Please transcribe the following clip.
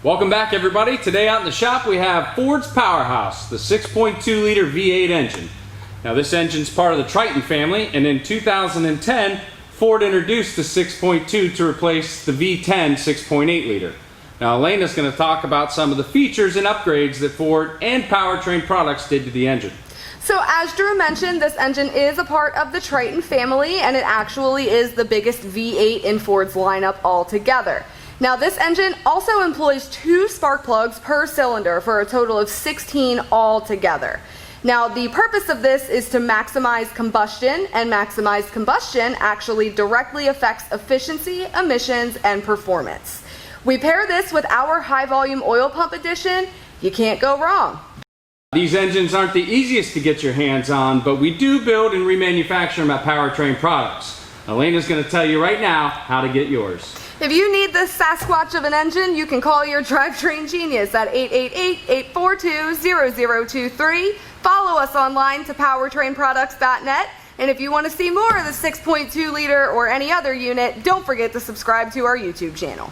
Welcome back, everybody. Today out in the shop we have Ford's Powerhouse, the 6.2 liter V8 engine. Now this engine's part of the Triton family, and in 2010 Ford introduced the 6.2 to replace the V10 6.8 liter. Now Alaina's going to talk about some of the features and upgrades that Ford and Powertrain products did to the engine. So as Drew mentioned, this engine is a part of the Triton family, and it actually is the biggest V8 in Ford's lineup altogether. Now this engine also employs 2 spark plugs per cylinder for a total of 16 altogether. Now the purpose of this is to maximize combustion, and maximized combustion actually directly affects efficiency, emissions, and performance. We pair this with our high volume oil pump edition. You can't go wrong. These engines aren't the easiest to get your hands on, but we do build and remanufacture them at Powertrain Products. Alaina's going to tell you right now how to get yours. If you need this Sasquatch of an engine, you can call your drivetrain genius at 888-842-0023. Follow us online to powertrainproducts.net. And if you want to see more of the 6.2 liter or any other unit, don't forget to subscribe to our YouTube channel.